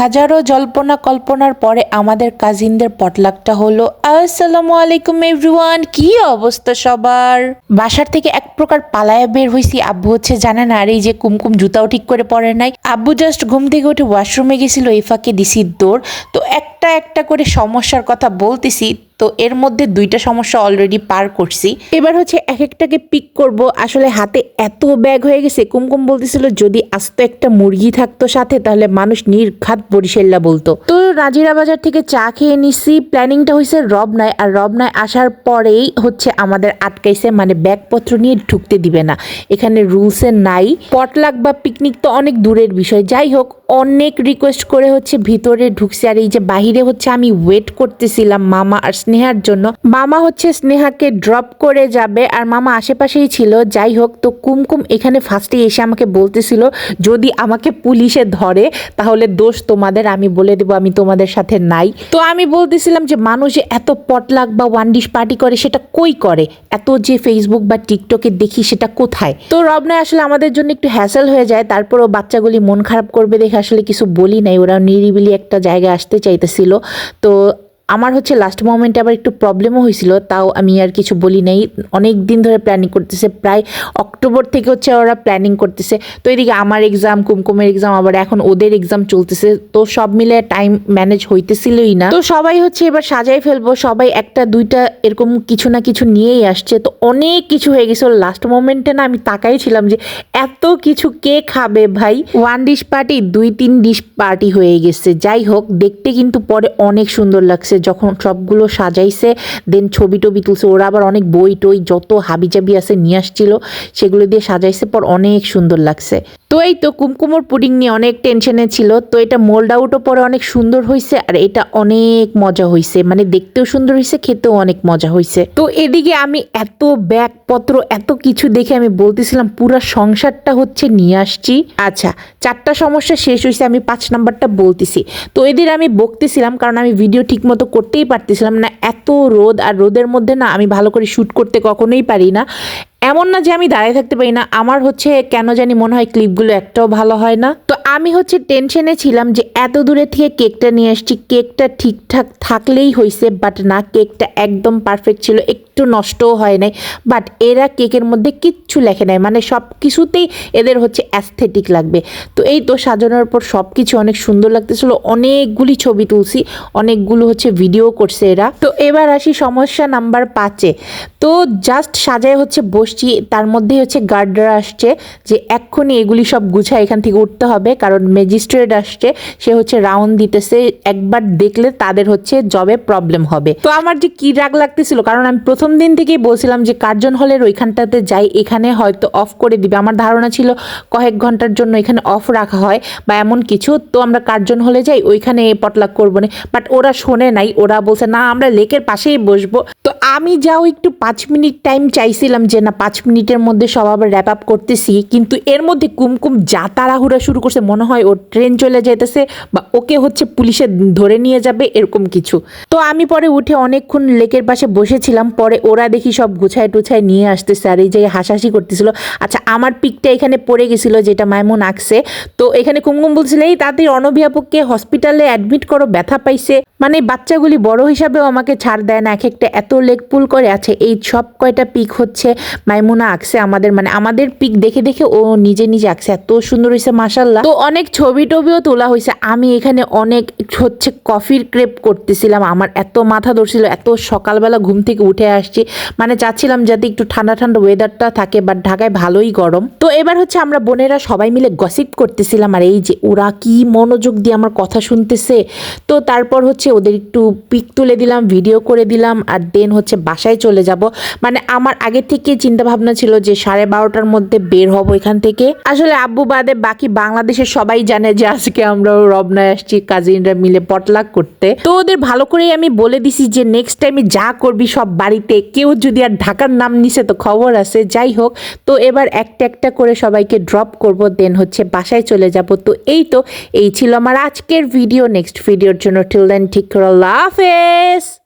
হাজারো জল্পনা কল্পনার পরে আমাদের কাজিনদের পটলাকটা হলো। আসসালামু আলাইকুম এভরিওয়ান, কি অবস্থা সবার? বাসার থেকে এক প্রকার পালায়া বের হইছি। আব্বু হচ্ছে জানে না, আর এই যে কুমকুম জুতাও ঠিক করে পরে নাই। আব্বু জাস্ট ঘুম থেকে উঠে ওয়াশরুমে গেছিল, এই ফাঁকে দিছি দৌড়। তো একটা একটা করে সমস্যার কথা বলতেছি, তো এর মধ্যে দুইটা সমস্যা অলরেডি পার করছি। এবার হচ্ছে এক একটাকে পিক করব। আসলে হাতে এত ব্যাগ হয়ে গেছে। কুমকুম বলতেছিল যদি আস্ত একটা মুরগি থাকতো সাথে তাহলে মানুষ নির্ঘাত বরিশাল্লা বলতো। তো রাজিরা বাজার থেকে চা খেয়ে নিছি। প্ল্যানিংটা হয়েছে রবনায়, আর রবনায় আসার পরেই হচ্ছে আমাদের আটকাইছে, মানে ব্যাগপত্র নিয়ে ঢুকতে দিবে না। এখানে রুলসে নাই। পটলাক বা পিকনিক তো অনেক দূরের বিষয়, যাই হোক অনেক রিকোয়েস্ট করে হচ্ছে ভিতরে ঢুকছে। আর এই যে বাহিরে হচ্ছে আমি ওয়েট করতেছিলাম মামা আর স্নেহার জন্য। মামা হচ্ছে স্নেহাকে ড্রপ করে যাবে, আর মামা আশেপাশেই ছিল। যাই হোক, তো কুমকুম এখানে ফার্স্টে এসে আমাকে বলতেছিল যদি আমাকে পুলিশে ধরে তাহলে দোষ তোমাদের, আমি বলে দেবো আমি তোমাদের সাথে নাই। তো আমি বলতেছিলাম যে মানুষ যে এত পটলাক বা ওয়ান ডিশ পার্টি করে সেটা কই করে, এত যে ফেসবুক বা টিকটকে দেখি সেটা কোথায়। তো রবনায় আসলে আমাদের জন্য একটু হ্যাসেল হয়ে যায়। তারপরও বাচ্চাগুলি মন খারাপ করবে দেখে আসলে কিছু বলি নাই, ওরা নিরিবিলি একটা জায়গায় আসতে চাইতেছিল। তো আমার হচ্ছে লাস্ট মোমেন্টে আবার একটু প্রবলেমও হয়েছিল, তাও আমি আর কিছু বলি নাই। অনেক দিন ধরে প্ল্যানিং করতেছে, প্রায় অক্টোবর থেকে হচ্ছে ওরা প্ল্যানিং করতেছে। তো এদিকে আমার এক্সাম, কুমকুমের এক্সাম, আবার এখন ওদের এক্সাম চলতেছে। তো সব মিলে টাইম ম্যানেজ হইতেছিলই না। তো সবাই হচ্ছে এবার সাজাই ফেলবো, সবাই একটা দুইটা এরকম কিছু না কিছু নিয়েই আসছে। তো অনেক কিছু হয়ে গেছে। লাস্ট মোমেন্টে না আমি তাকাই ছিলাম যে এত কিছু কে খাবে ভাই। One dish party 2-3 dish party হয়ে গেছে। যাই হোক, দেখতে কিন্তু পরে অনেক সুন্দর লাগছে যখন সবগুলো সাজাইছে, দেন ছবি টবি তুলছে। ওরা আবার অনেক বই টই যত হাবিজাবি আছে নিয়ে আসছিল, সেগুলো দিয়ে সাজাইছে, পর অনেক সুন্দর লাগছে। তো এই তো কুমকুমর পুডিং নিয়ে অনেক টেনশনে ছিল। তো এটা মোল্ড আউটও পরে অনেক সুন্দর হয়েছে, আর এটা অনেক মজা হয়েছে, মানে দেখতেও সুন্দর হয়েছে, খেতেও অনেক মজা হয়েছে। তো এদিকে আমি এত ব্যাগপত্র এত কিছু দেখে আমি বলতেছিলাম পুরো সংসারটা হচ্ছে নিয়ে আসছি। আচ্ছা, 4টা সমস্যা শেষ হয়েছে, আমি 5 নাম্বারটা বলতেছি। তো এদের আমি বকতেছিলাম কারণ আমি ভিডিও ঠিক মতো করতেই পারতেছিলাম না, এত রোদ। আর রোদের মধ্যে না আমি ভালো করে শ্যুট করতে কখনোই পারি না। এমন না যে আমি দাঁড়িয়ে থাকতে পারি না, আমার হচ্ছে কেন জানি মনে হয় ক্লিপগুলো একটাও ভালো হয় না। তো আমি হচ্ছে টেনশনে ছিলাম যে এত দূরে থেকে কেকটা নিয়ে আসছি, কেকটা ঠিকঠাক থাকলেই হয়েছে, বাট না, কেকটা একদম পারফেক্ট ছিল, একটু নষ্টও হয় নাই। বাট এরা কেকের মধ্যে কিচ্ছু লেখে নাই, মানে সব কিছুতেই এদের হচ্ছে অ্যাস্থেটিক লাগবে। তো এই তো সাজানোর পর সব কিছু অনেক সুন্দর লাগতেছিল, অনেকগুলি ছবি তুলছি, অনেকগুলো হচ্ছে ভিডিও করছে এরা। তো এবার আসি সমস্যা নাম্বার 5-এ। তো জাস্ট সাজায় হচ্ছে বসছি, তার মধ্যেই হচ্ছে গার্ডরা আসছে যে এক্ষুনি এগুলি সব গুছায় এখান থেকে উঠতে হবে, কারণ ম্যাজিস্ট্রেট আসছে, সে হচ্ছে রাউন্ড দিতেছে, একবার দেখলে তাদের হচ্ছে জবে প্রবলেম হবে। তো আমার যে কি রাগ লাগতেছিল, কারণ আমি প্রথম দিন থেকেই বলছিলাম যে কার্জন হলের ওইখানটাতে যাই, এখানে হয়তো অফ করে দিবে। আমার ধারণা ছিল কয়েক ঘন্টার জন্য এখানে অফ রাখা হয় বা এমন কিছু। তো আমরা কার্জন হলে যাই, ওইখানে পটলাক করবো না। বাট ওরা শোনে নাই, ওরা বলছে না আমরা লেকের পাশেই বসবো। তো আমি যাও একটু 5 মিনিট টাইম চাইছিলাম যে না 5 মিনিটের মধ্যে সব আবার র্যাপ আপ করতেছি, কিন্তু এর মধ্যে কুমকুম যা তাড়াহুড়া শুরু করছে, মনে হয় ওর ট্রেন চলে যাইতেছে বা ওকে হচ্ছে পুলিশে ধরে নিয়ে যাবে এরকম কিছু। তো আমি পরে উঠে অনেকক্ষণ লেকের পাশে বসেছিলাম, পরে ওরা দেখি সব গুছায় টুছায় নিয়ে আসতেছে, আর এই যে হাসাহাসি করতেছিল। আচ্ছা, আমার পিকটা এখানে পড়ে গেছিল যেটা মাইমুন আঁকছে। তো এখানে কুমকুম বলছিল এই তাড়াতাড়ি অনভিয়াপককে হসপিটালে অ্যাডমিট করো, ব্যথা পাইছে। মানে বাচ্চাগুলি বড় হিসাবেও আমাকে ছাড় দেয় না, এক একটা এত লেগ পুল করে আছে। এই সব কয়টা পিক হচ্ছে মাইমুনা আঁকছে আমাদের, মানে আমাদের পিক দেখে দেখে ও নিজে নিজে আঁকছে, এত সুন্দর হয়েছে মাশাআল্লাহ। তো অনেক ছবি টবিও তোলা হয়েছে। আমি এখানে অনেক হচ্ছে কফির ক্রেপ করতেছিলাম, আমার এত মাথা ধরছিল, এত সকালবেলা ঘুম থেকে উঠে আসছি, মানে চাচ্ছিলাম যাতে একটু ঠান্ডা ঠান্ডা ওয়েদারটা থাকে, বাট ঢাকায় ভালোই গরম। তো এবার হচ্ছে আমরা বোনেরা সবাই মিলে গসিপ করতেছিলাম, আর এই যে ওরা কি মনোযোগ দিয়ে আমার কথা শুনতেছে। তো তারপর হচ্ছে ওদের একটু পিক তুলে দিলাম, ভিডিও করে দিলাম, আর দেন হচ্ছে বাসায় চলে যাব। মানে আমার আগে থেকে চিন্তা ভাবনা ছিল যে 12:30টার মধ্যে বের হব এখান থেকে। আসলে আব্বু বাদে বাকি বাংলাদেশের সবাই জানে যে আজকে আমরা রবনায় আসছি কাজিনরা মিলে পটলাক করতে। তো ওদের ভালো করেই আমি বলে দিছি যে নেক্সট টাইমে যা করবি সব বাড়িতে, কেউ যদি আর ঢাকার নাম নিছে তো খবর আছে। যাই হোক, তো এবার একটা একটা করে সবাইকে ড্রপ করব, দেন হচ্ছে বাসায় চলে যাব। তো এই ছিল আমার আজকের ভিডিও। নেক্সট ভিডিওর জন্য টিল দেন ঠিক করে আল্লাহ হাফেজ।